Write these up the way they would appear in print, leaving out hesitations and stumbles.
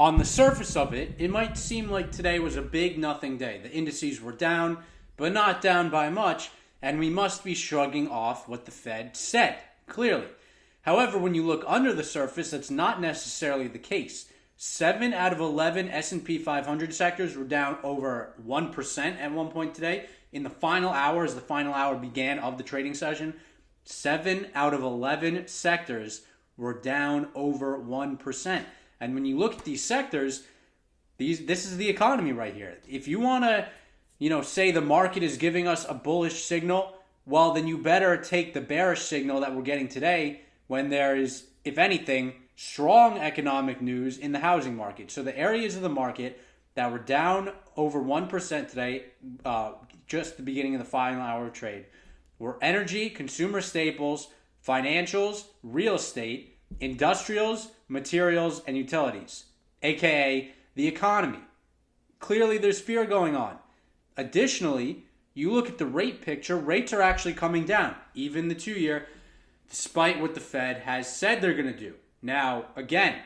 On the surface of it, it might seem like today was a big nothing day. The indices were down, but not down by much, and we must be shrugging off what the Fed said, clearly. However, when you look under the surface, that's not necessarily the case. 7 out of 11 S&P 500 sectors were down over 1% at one point today. In the final hour, as the final hour began of the trading session, 7 out of 11 sectors were down over 1%. And when you look at these sectors, this is the economy right here. If you want to, say the market is giving us a bullish signal, well, then you better take the bearish signal that we're getting today when there is, if anything, strong economic news in the housing market. So the areas of the market that were down over 1% today, just the beginning of the final hour of trade, were energy, consumer staples, financials, real estate, industrials, materials, and utilities, aka the economy. Clearly, there's fear going on. Additionally, you look at the rate picture, rates are actually coming down, even the 2-year, despite what the Fed has said they're going to do. Now, again,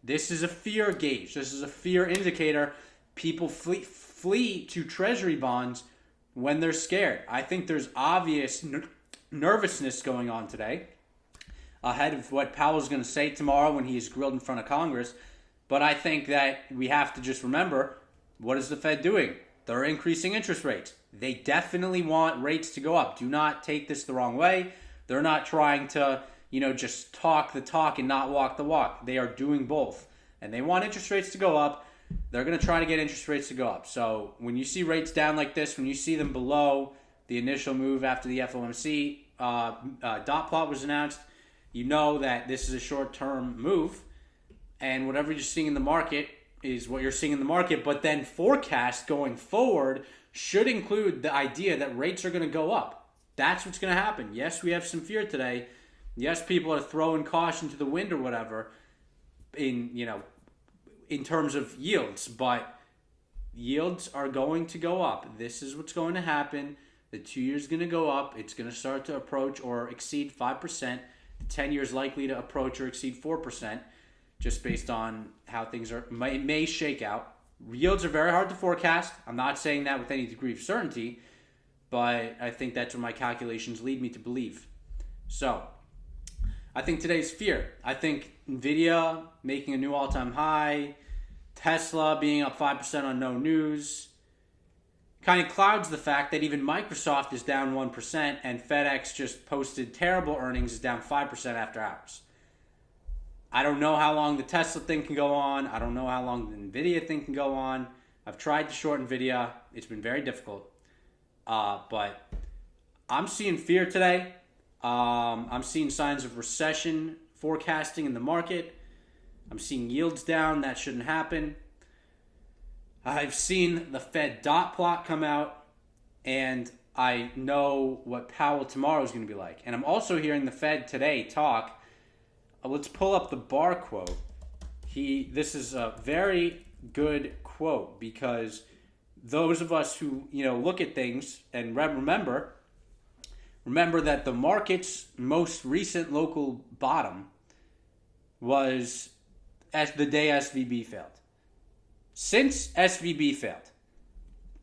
this is a fear gauge. This is a fear indicator. People flee to treasury bonds when they're scared. I think there's obvious nervousness going on today ahead of what Powell's going to say tomorrow when he is grilled in front of Congress. But I think that we have to just remember, what is the Fed doing? They're increasing interest rates. They definitely want rates to go up. Do not take this the wrong way. They're not trying to, just talk the talk and not walk the walk. They are doing both. And they want interest rates to go up. They're going to try to get interest rates to go up. So when you see rates down like this, when you see them below the initial move after the FOMC dot plot was announced, you know that this is a short-term move. And whatever you're seeing in the market is what you're seeing in the market. But then forecast going forward should include the idea that rates are going to go up. That's what's going to happen. Yes, we have some fear today. Yes, people are throwing caution to the wind or whatever in terms of yields, but yields are going to go up. This is what's going to happen. The 2 years is going to go up. It's going to start to approach or exceed 5%. The 10 years likely to approach or exceed 4%, just based on how things may shake out. Yields are very hard to forecast. I'm not saying that with any degree of certainty, but I think that's what my calculations lead me to believe. So, I think today's fear. I think Nvidia making a new all-time high, Tesla being up 5% on no news, kind of clouds the fact that even Microsoft is down 1% and FedEx just posted terrible earnings, is down 5% after hours. I don't know how long the Tesla thing can go on. I don't know how long the Nvidia thing can go on. I've tried to short Nvidia. It's been very difficult. But I'm seeing fear today. I'm seeing signs of recession forecasting in the market. I'm seeing yields down. That shouldn't happen. I've seen the Fed dot plot come out, and I know what Powell tomorrow is going to be like. And I'm also hearing the Fed today talk. Let's pull up the Barr quote. This is a very good quote, because those of us who look at things and remember that the market's most recent local bottom was as the day SVB failed. Since SVB failed,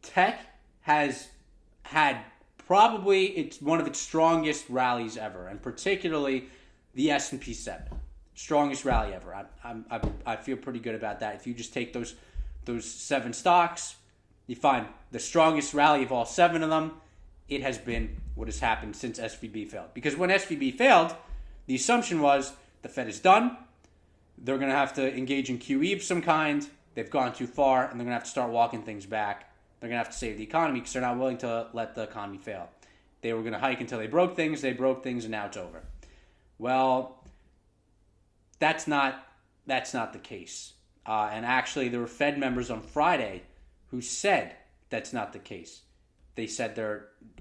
tech has had probably it's one of its strongest rallies ever, and particularly the S&P 7, strongest rally ever. I feel pretty good about that. If you just take those 7 stocks, you find the strongest rally of all 7 of them. It has been what has happened since SVB failed. Because when SVB failed, the assumption was the Fed is done. They're going to have to engage in QE of some kind. They've gone too far, and they're going to have to start walking things back. They're going to have to save the economy because they're not willing to let the economy fail. They were going to hike until they broke things, and now it's over. Well, that's not the case. And actually, there were Fed members on Friday who said that's not the case. They said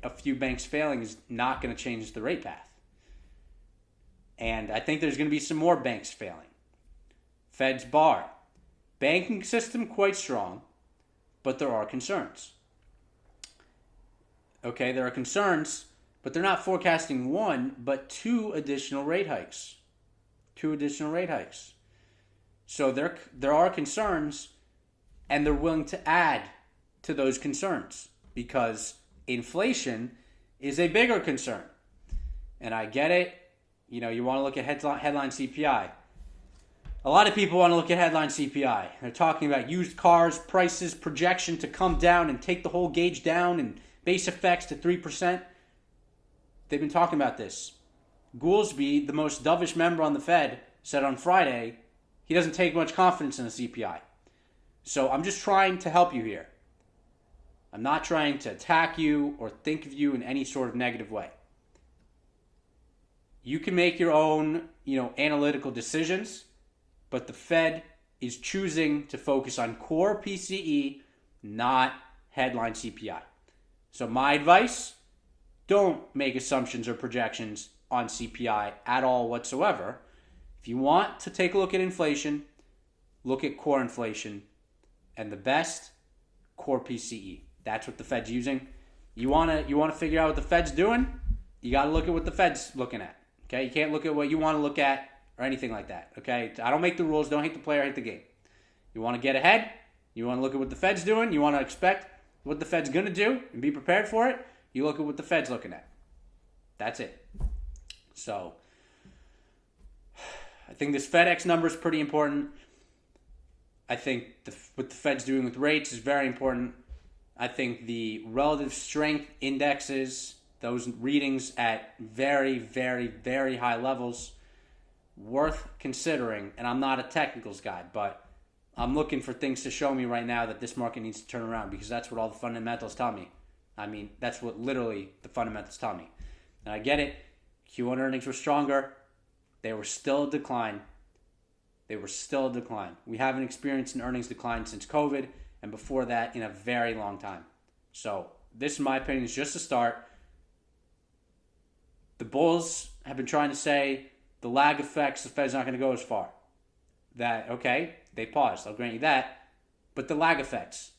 a few banks failing is not going to change the rate path. And I think there's going to be some more banks failing. Fed's Barr. Banking system quite strong, but there are concerns. Okay, there are concerns, but they're not forecasting 1, but 2 additional rate hikes. 2 additional rate hikes. So there are concerns, and they're willing to add to those concerns because inflation is a bigger concern. And I get it. You know, you want to look at headline CPI. A lot of people want to look at headline CPI. They're talking about used cars, prices, projection to come down and take the whole gauge down and base effects to 3%. They've been talking about this. Goolsbee, the most dovish member on the Fed, said on Friday he doesn't take much confidence in the CPI. So I'm just trying to help you here. I'm not trying to attack you or think of you in any sort of negative way. You can make your own, analytical decisions, but the Fed is choosing to focus on core PCE, not headline CPI. So my advice, don't make assumptions or projections on CPI at all whatsoever. If you want to take a look at inflation, look at core inflation, and the best, core PCE. That's what the Fed's using. You want to figure out what the Fed's doing? You got to look at what the Fed's looking at. Okay? You can't look at what you want to look at or anything like that. Okay? I don't make the rules. Don't hate the player, hate the game. You want to get ahead? You want to look at what the Fed's doing? You want to expect what the Fed's going to do and be prepared for it? You look at what the Fed's looking at. That's it. So, I think this FedEx number is pretty important. I think what the Fed's doing with rates is very important. I think the relative strength indexes, those readings at very, very, very high levels, worth considering. And I'm not a technicals guy, but I'm looking for things to show me right now that this market needs to turn around because that's what all the fundamentals tell me. I mean, that's what literally the fundamentals tell me. And I get it. Q1 earnings were stronger. They were still a decline. We haven't experienced an earnings decline since COVID, and before that in a very long time. So this, in my opinion, is just a start. The bulls have been trying to say the lag effects, the Fed's not going to go as far. That, okay, they paused. I'll grant you that. But the lag effects.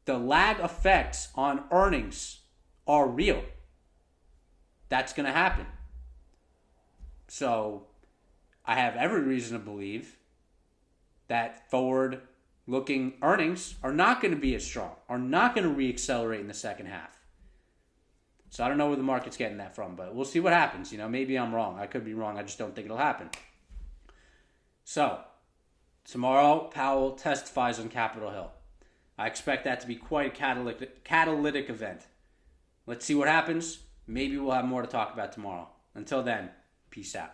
The lag effects on earnings are real. That's going to happen. So I have every reason to believe that forward-looking earnings are not going to be as strong, are not going to re-accelerate in the second half. So I don't know where the market's getting that from, but we'll see what happens. Maybe I'm wrong. I could be wrong. I just don't think it'll happen. So tomorrow, Powell testifies on Capitol Hill. I expect that to be quite a catalytic event. Let's see what happens. Maybe we'll have more to talk about tomorrow. Until then, peace out.